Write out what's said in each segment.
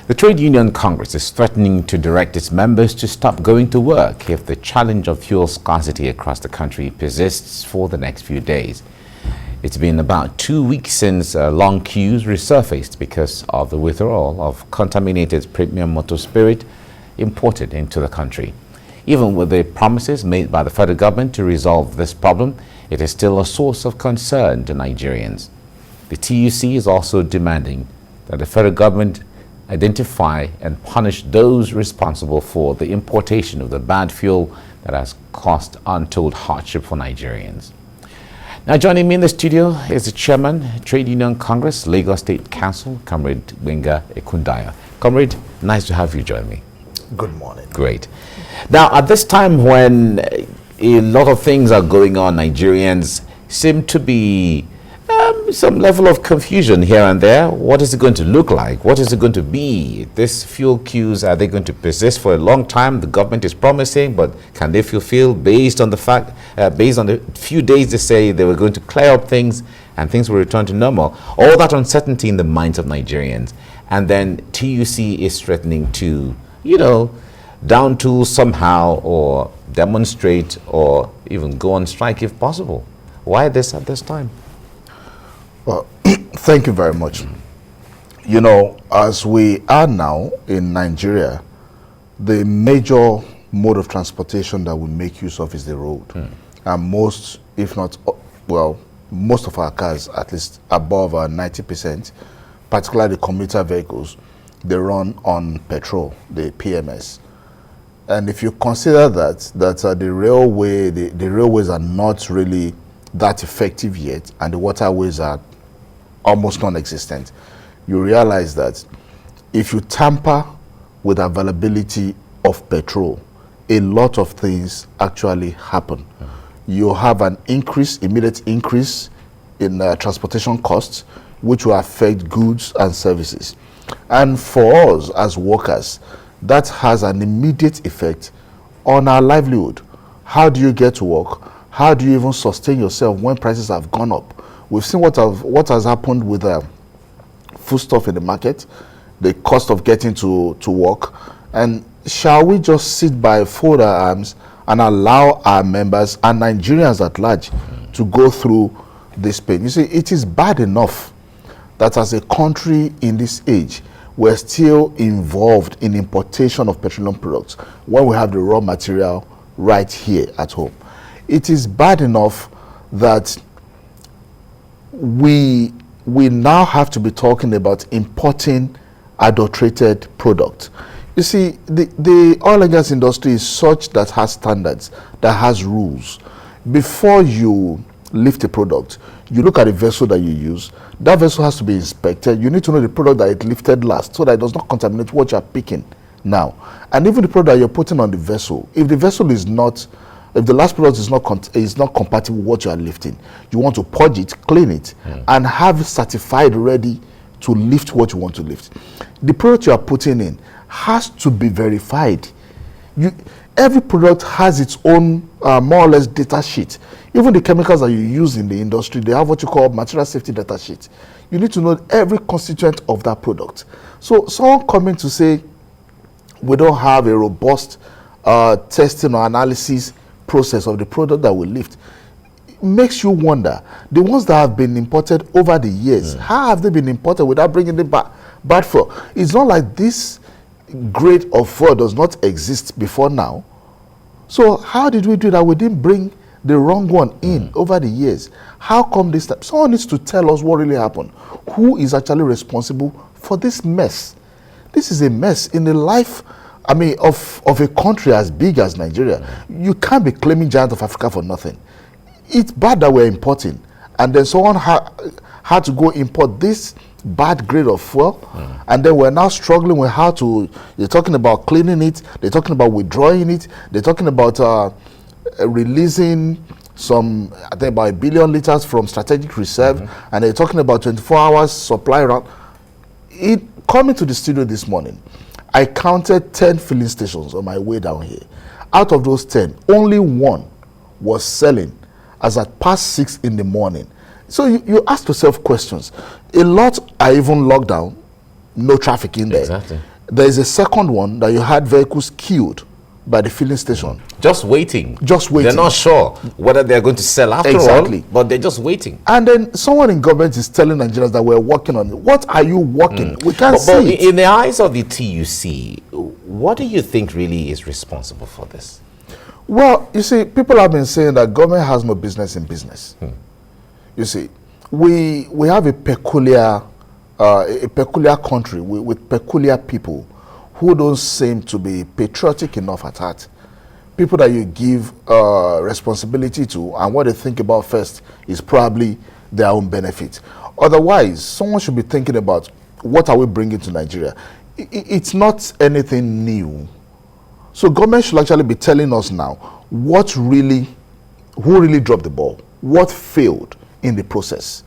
The Trade Union Congress is threatening to direct its members to stop going to work if the challenge of fuel scarcity across the country persists for the next few days. It's been about 2 weeks since long queues resurfaced because of the withdrawal of contaminated premium motor spirit imported into the country. Even with the promises made by the federal government to resolve this problem, it is still a source of concern to Nigerians. The TUC is also demanding that the federal government identify and punish those responsible for the importation of the bad fuel that has caused untold hardship for Nigerians. Now joining me in the studio is the Chairman, Trade Union Congress, Lagos State Council, Comrade Gbenga Ekundaya. Comrade, nice to have you join me. Good morning. Great. Now at this time when a lot of things are going on, Nigerians seem to be some level of confusion here and there. What is it going to look like? What is it going to be? These fuel queues, are they going to persist for a long time? The government is promising, but can they fulfill based on the fact, based on the few days they say they were going to clear up things and things will return to normal? All that uncertainty in the minds of Nigerians. And then TUC is threatening to, down tool somehow or demonstrate or even go on strike if possible. Why this at this time? Well, thank you very much. As we are now in Nigeria, the major mode of transportation that we make use of is the road. And most, if not, most of our cars, at least above 90%, particularly the commuter vehicles, they run on petrol, the PMS. And if you consider that the railways are not really that effective yet, and the waterways are almost non-existent, you realize that if you tamper with availability of petrol, a lot of things actually happen. You have an immediate increase in transportation costs, which will affect goods and services. And for us as workers, that has an immediate effect on our livelihood. How do you get to work? How do you even sustain yourself when prices have gone up? We've seen what has happened with foodstuff in the market, the cost of getting to work. And shall we just sit by, fold our arms, and allow our members and Nigerians at large to go through this pain? You see, it is bad enough that as a country in this age, we're still involved in importation of petroleum products when we have the raw material right here at home. It is bad enough that we now have to be talking about importing adulterated product. You see, the oil and gas industry is such that has standards, that has rules. Before you lift a product, you look at the vessel that you use. That vessel has to be inspected. You need to know the product that it lifted last so that it does not contaminate what you're picking now. And even the product that you're putting on the vessel, if the vessel is not, if the last product is not compatible with what you are lifting, you want to purge it, clean it, and have it certified ready to lift what you want to lift. The product you are putting in has to be verified. Every product has its own more or less data sheet. Even the chemicals that you use in the industry, they have what you call material safety data sheet. You need to know every constituent of that product. So someone coming to say we don't have a robust testing or analysis process of the product that we lift, it makes you wonder, the ones that have been imported over the years, how have they been imported without bringing them bad fuel? It's not like this grade of fuel does not exist before now. So how did we do that? We didn't bring the wrong one in over the years. How come this time? Someone needs to tell us what really happened. Who is actually responsible for this mess? This is a mess in the life, of a country as big as Nigeria. You can't be claiming giant of Africa for nothing. It's bad that we're importing, and then someone had to go import this bad grade of fuel, and then we're now struggling with how to. They're talking about cleaning it. They're talking about withdrawing it. They're talking about releasing some, I think about 1 billion liters from strategic reserve, and they're talking about 24 hours supply run. Coming to the studio this morning, I counted 10 filling stations on my way down here. Out of those 10, only one was selling as at past 6 in the morning. So you ask yourself questions. A lot are even locked down, no traffic in there. Exactly. There is a second one that you had vehicles queued by the filling station. Just waiting. Just waiting. They're not sure whether they're going to sell after all, but they're just waiting. And then someone in government is telling Nigerians that we're working on it. What are you working? We can't see it. In the eyes of the TUC, what do you think really is responsible for this? Well, you see, people have been saying that government has no business in business. You see, we have a peculiar country with peculiar people who don't seem to be patriotic enough at heart. People that you give responsibility to, and what they think about first is probably their own benefit. Otherwise, someone should be thinking about what are we bringing to Nigeria. It's not anything new. So government should actually be telling us now who really dropped the ball, what failed in the process.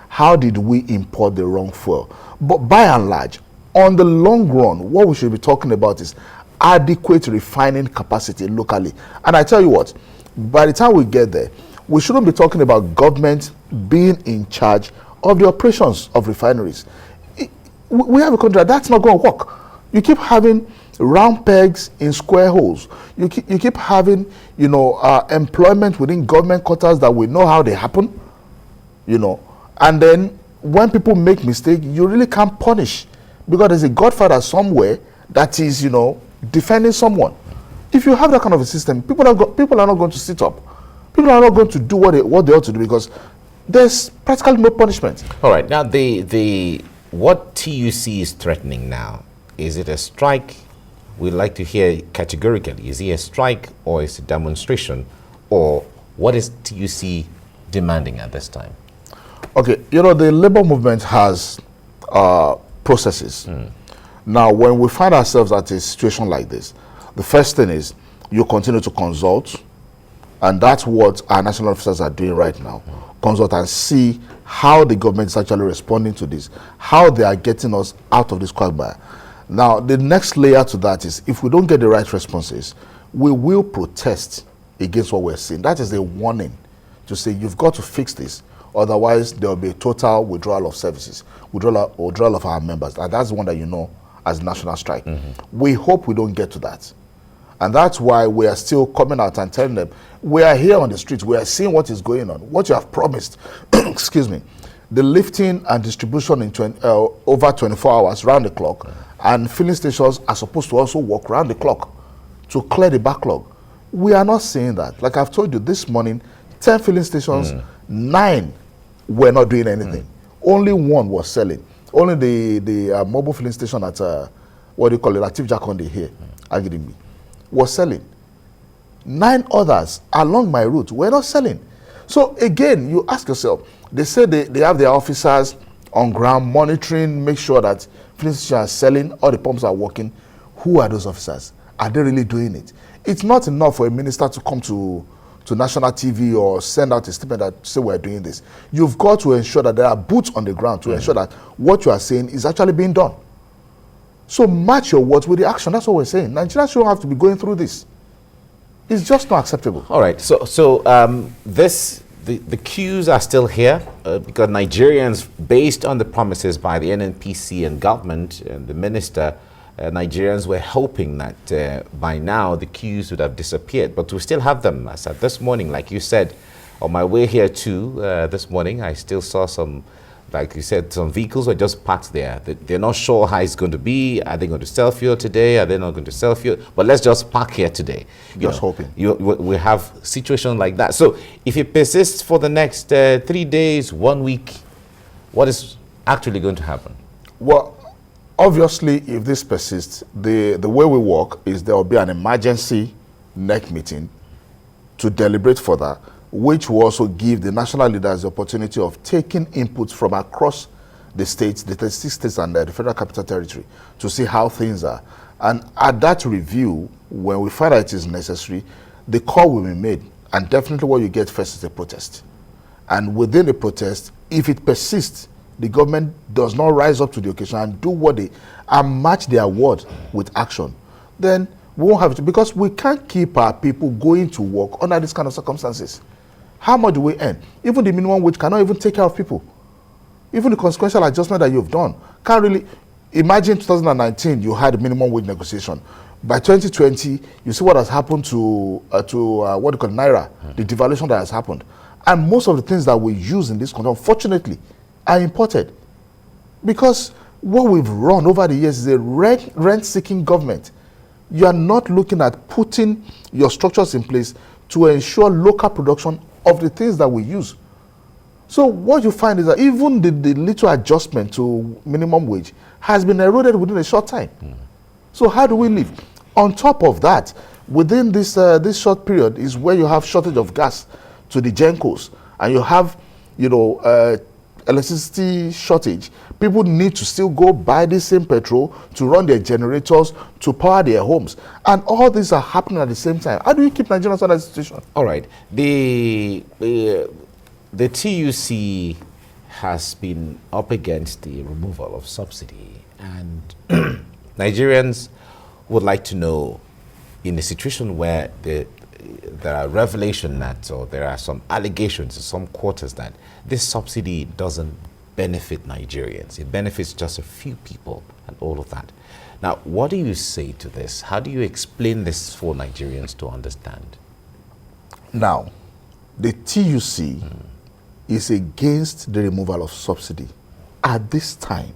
How did we import the wrong fuel? But by and large, on the long run, what we should be talking about is adequate refining capacity locally. And I tell you what, by the time we get there, we shouldn't be talking about government being in charge of the operations of refineries. We have a country that's not going to work. You keep having round pegs in square holes. You keep having, employment within government quarters that we know how they happen, and then when people make mistakes, you really can't punish because there's a godfather somewhere that is, defending someone. If you have that kind of a system, people are not going to sit up. People are not going to do what they ought to do because there's practically no punishment. All right. Now, what TUC is threatening now, is it a strike? We'd like to hear categorically. Is it a strike or is it a demonstration? Or what is TUC demanding at this time? Okay, the labor movement has processes. Now, when we find ourselves at a situation like this, the first thing is you continue to consult, and that's what our national officers are doing right now. Consult and see how the government is actually responding to this, how they are getting us out of this quagmire. Now, the next layer to that is if we don't get the right responses, we will protest against what we're seeing. That is a warning to say you've got to fix this. Otherwise, there will be a total withdrawal of services, withdrawal of our members. And that's the one that as national strike. We hope we don't get to that. And that's why we are still coming out and telling them, we are here on the streets, we are seeing what is going on, what you have promised. Excuse me. The lifting and distribution in over 24 hours, round the clock, and filling stations are supposed to also work round the clock to clear the backlog. We are not seeing that. Like I've told you this morning, 10 filling stations, 9 were not doing anything. Only 1 was selling. Only the mobile filling station at Latif Jakonde here, Agidimbi, was selling. 9 others along my route were not selling. So again, you ask yourself, they say they have their officers on ground monitoring, make sure that filling stations are selling, all the pumps are working. Who are those officers? Are they really doing it? It's not enough for a minister to come to national TV or send out a statement that say we're doing this. You've got to ensure that there are boots on the ground to ensure that what you are saying is actually being done. So match your words with the action. That's what we're saying. Nigerians shouldn't have to be going through this. It's just not acceptable. All right. So the queues are still here because Nigerians, based on the promises by the NNPC and government and the minister, Nigerians were hoping that by now the queues would have disappeared, but we still have them. As of this morning, like you said, on my way here too, this morning, I still saw some, like you said, some vehicles were just parked there. They're not sure how it's going to be. Are they going to sell fuel today? Are they not going to sell fuel? But let's just park here today. Just hoping. We have situations like that. So if it persists for the next 3 days, 1 week, what is actually going to happen? Well, obviously, if this persists, the way we work is there will be an emergency NEC meeting to deliberate further, which will also give the national leaders the opportunity of taking inputs from across the states, the 36 states and the Federal Capital Territory to see how things are. And at that review, when we find out it is necessary, the call will be made. And definitely what you get first is a protest. And within the protest, if it persists, the government does not rise up to the occasion and do what and match their word with action, then we won't have to, because we can't keep our people going to work under these kind of circumstances. How much do we earn? Even the minimum wage cannot even take care of people. Even the consequential adjustment that you've done can't really. Imagine 2019, you had a minimum wage negotiation. By 2020, you see what has happened to what do you call Naira, the devaluation that has happened. And most of the things that we use in this country, unfortunately, are imported. Because what we've run over the years is a rent-seeking government. You are not looking at putting your structures in place to ensure local production of the things that we use. So what you find is that even the little adjustment to minimum wage has been eroded within a short time. So how do we live? On top of that, within this short period is where you have shortage of gas to the gencos, and you have, electricity shortage. People need to still go buy the same petrol to run their generators, to power their homes. And all these are happening at the same time. How do you keep Nigerians out of that situation? All right. The TUC has been up against the removal of subsidy, and Nigerians would like to know, in a situation where there are revelation that, or there are some allegations in some quarters that this subsidy doesn't benefit Nigerians, it benefits just a few people and all of that. Now, what do you say to this? How do you explain this for Nigerians to understand? Now, the TUC is against the removal of subsidy at this time.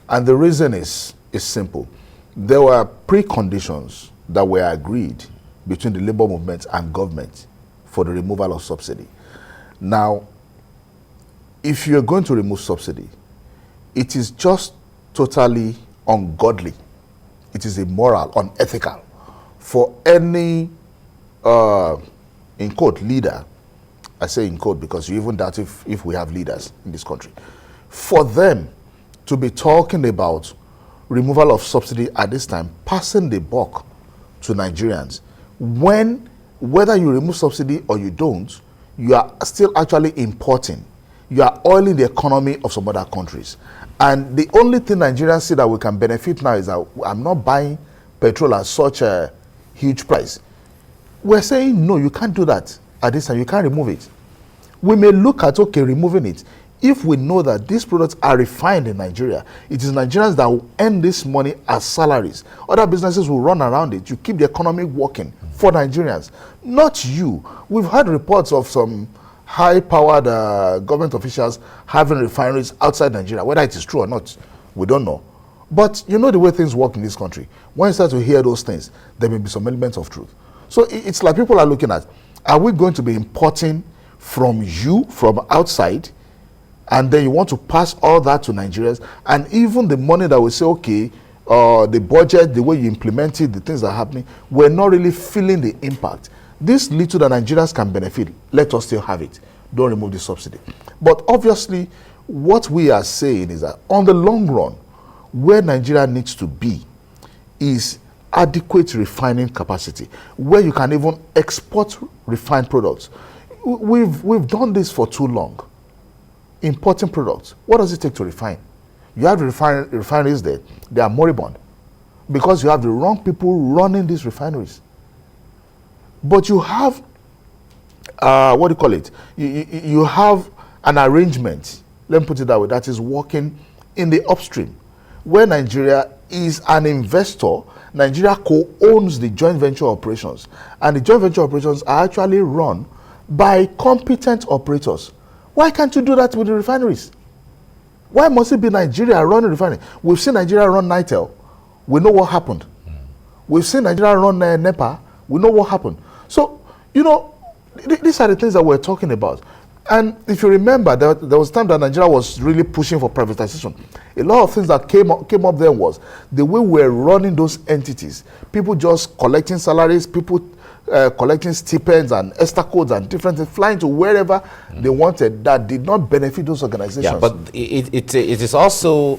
And the reason is simple. There were preconditions that were agreed between the labor movement and government for the removal of subsidy. Now, if you're going to remove subsidy, it is just totally ungodly. It is immoral, unethical for any, in quote, leader. I say in quote because you even doubt if we have leaders in this country. For them to be talking about removal of subsidy at this time, passing the buck to Nigerians, when whether you remove subsidy or you don't, you are still actually importing. You are oiling the economy of some other countries. And the only thing Nigerians see that we can benefit now is that I'm not buying petrol at such a huge price. We're saying, no, you can't do that at this time. You can't remove it. We may look at, okay, removing it. If we know that these products are refined in Nigeria, it is Nigerians that will earn this money as salaries. Other businesses will run around it. You keep the economy working for Nigerians, not you. We've had reports of some high-powered government officials having refineries outside Nigeria. Whether it is true or not, we don't know. But you know the way things work in this country. When you start to hear those things, there may be some elements of truth. So it's like people are looking at, are we going to be importing from you, from outside, and then you want to pass all that to Nigerians, and even the money that we say, okay, the budget, the way you implement it, the things that are happening, we're not really feeling the impact. This little that Nigerians can benefit, let us still have it. Don't remove the subsidy. But obviously, what we are saying is that on the long run, where Nigeria needs to be is adequate refining capacity, where you can even export refined products. We've done this for too long. Importing products. What does it take to refine? You have refineries there. They are moribund because you have the wrong people running these refineries. But you have, what do you call it? You have an arrangement, let me put it that way, that is working in the upstream, where Nigeria is an investor. Nigeria co-owns the joint venture operations, and the joint venture operations are actually run by competent operators. Why can't you do that with the refineries? Why must it be Nigeria running refinery? We've seen Nigeria run Nitel. We know what happened. We've seen Nigeria run NEPA. We know what happened. So, you know, these are the things that we're talking about. And if you remember, there was a time that Nigeria was really pushing for privatization. A lot of things that came up there was the way we're running those entities. People just collecting salaries, people collecting stipends and ESTA codes and different things, flying to wherever they wanted, that did not benefit those organizations. Yeah, but it is also,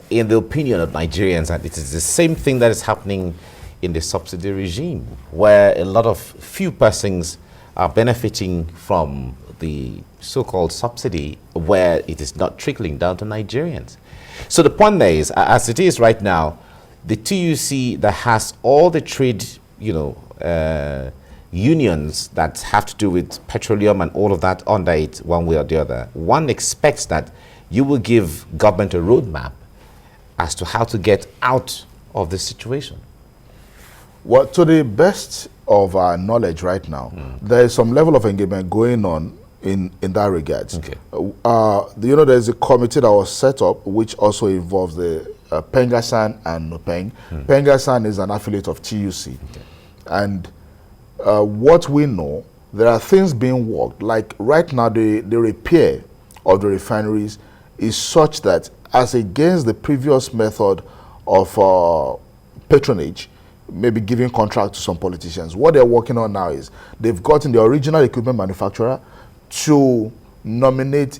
in the opinion of Nigerians, that it is the same thing that is happening in the subsidy regime, where a lot of few persons are benefiting from the so-called subsidy, where it is not trickling down to Nigerians. So the point there is, as it is right now, the TUC that has all the trade, unions that have to do with petroleum and all of that under it, one way or the other, one expects that you will give government a roadmap as to how to get out of this situation? Well, to the best of our knowledge right now, there is some level of engagement going on in that regard. Okay. There's a committee that was set up which also involves the Pengasan and Nupeng. Pengasan is an affiliate of TUC. Okay. And what we know, there are things being worked. Like right now, the repair of the refineries is such that, as against the previous method of patronage, maybe giving contract to some politicians, what they're working on now is they've gotten the original equipment manufacturer to nominate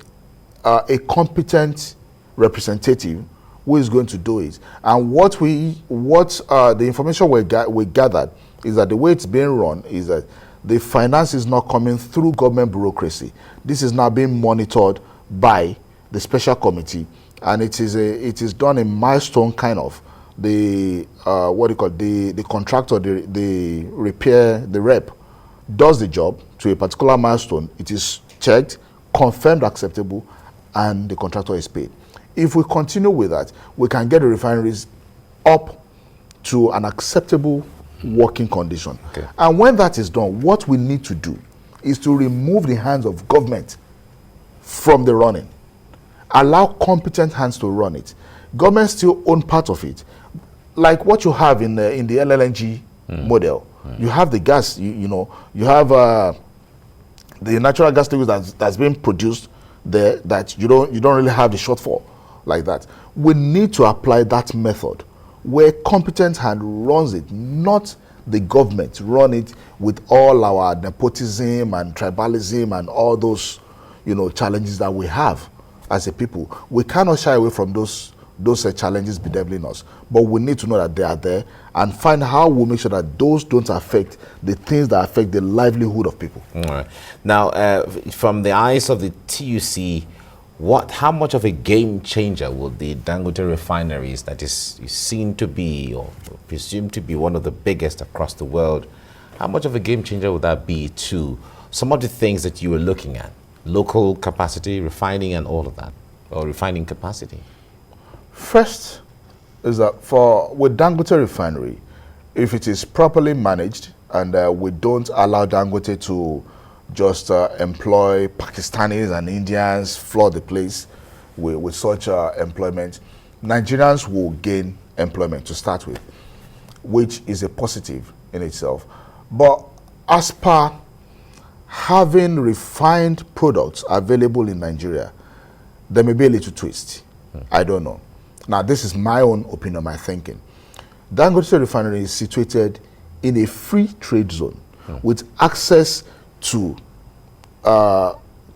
a competent representative who is going to do it. And the information we gathered is that the way it's being run is that the finance is not coming through government bureaucracy. This is now being monitored by the special committee, and it is done in milestone kind of. The the contractor, the repair, the rep does the job to a particular milestone. It is checked, confirmed acceptable, and the contractor is paid. If we continue with that, we can get the refineries up to an acceptable working condition. Okay. And when that is done, what we need to do is to remove the hands of government from the running. Allow competent hands to run it. Government still own part of it. Like what you have in the LLNG model. You have the gas, you have the natural gas that's been produced there, that you don't really have the shortfall like that. We need to apply that method where competent hand runs it, not the government run it with all our nepotism and tribalism and all those challenges that we have as a people. We cannot shy away from those challenges bedeviling us, but we need to know that they are there and find how we make sure that those don't affect the things that affect the livelihood of people. All right. Now, from the eyes of the TUC, how much of a game changer will the Dangote refineries, that is seen to be or presumed to be one of the biggest across the world, how much of a game changer would that be to some of the things that you were looking at? Local capacity, refining and all of that, or refining capacity? First is that with Dangote refinery, if it is properly managed and we don't allow Dangote to just employ Pakistanis and Indians, flood the place with such employment, Nigerians will gain employment to start with, which is a positive in itself. But as per having refined products available in Nigeria, there may be a little twist. I don't know. Now, this is my own opinion, my thinking. Dangote Refinery is situated in a free trade zone with access to,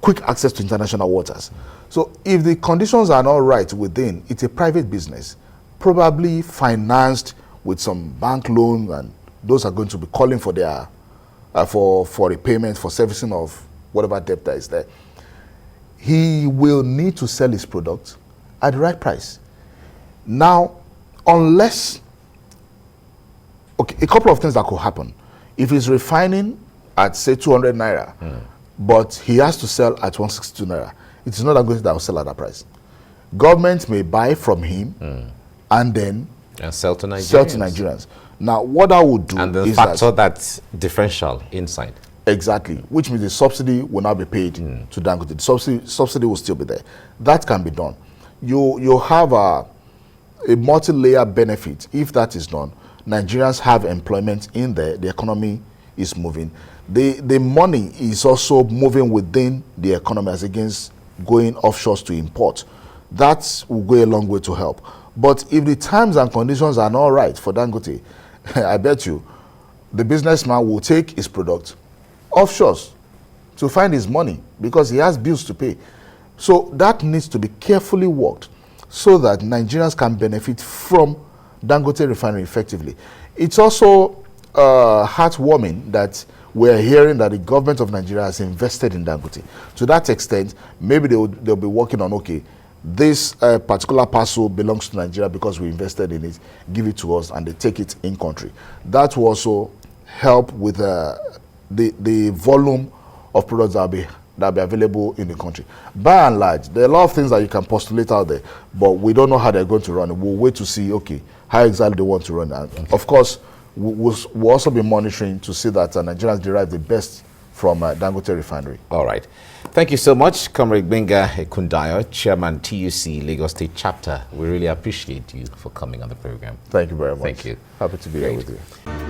quick access to international waters. So if the conditions are not right within, it's a private business, probably financed with some bank loan, and those are going to be calling for their, for repayment, for servicing of whatever debt that is there. He will need to sell his product at the right price. Now, unless, a couple of things that could happen. If he's refining at, say, 200 naira, but he has to sell at 162 naira, it is not Dangote that will sell at that price. Government may buy from him and then sell to Nigerians. Now, what I would do and then is factor that differential inside. Exactly, which means the subsidy will not be paid to Dangote. The subsidy will still be there. That can be done. You have a multi-layer benefit. If that is done, Nigerians have employment in there, the economy is moving. The money is also moving within the economy as against going offshore to import. That will go a long way to help. But if the terms and conditions are not right for Dangote, I bet you the businessman will take his product offshore to find his money because he has bills to pay. So that needs to be carefully worked so that Nigerians can benefit from Dangote refinery effectively. It's also heartwarming that we're hearing that the government of Nigeria has invested in Dangote. To that extent, maybe they'll be working on, okay, this particular parcel belongs to Nigeria because we invested in it, give it to us, and they take it in country. That will also help with the volume of products that will be that will be available in the country. By and large, there are a lot of things that you can postulate out there, but we don't know how they're going to run it. We'll wait to see, okay, how exactly they want to run it. And of course, we'll also be monitoring to see that Nigerians derive the best from Dangote Refinery. All right. Thank you so much, Comrade Benga Ekundayo, Chairman TUC Lagos State Chapter. We really appreciate you for coming on the program. Thank you very much. Thank you. Happy to be here with you.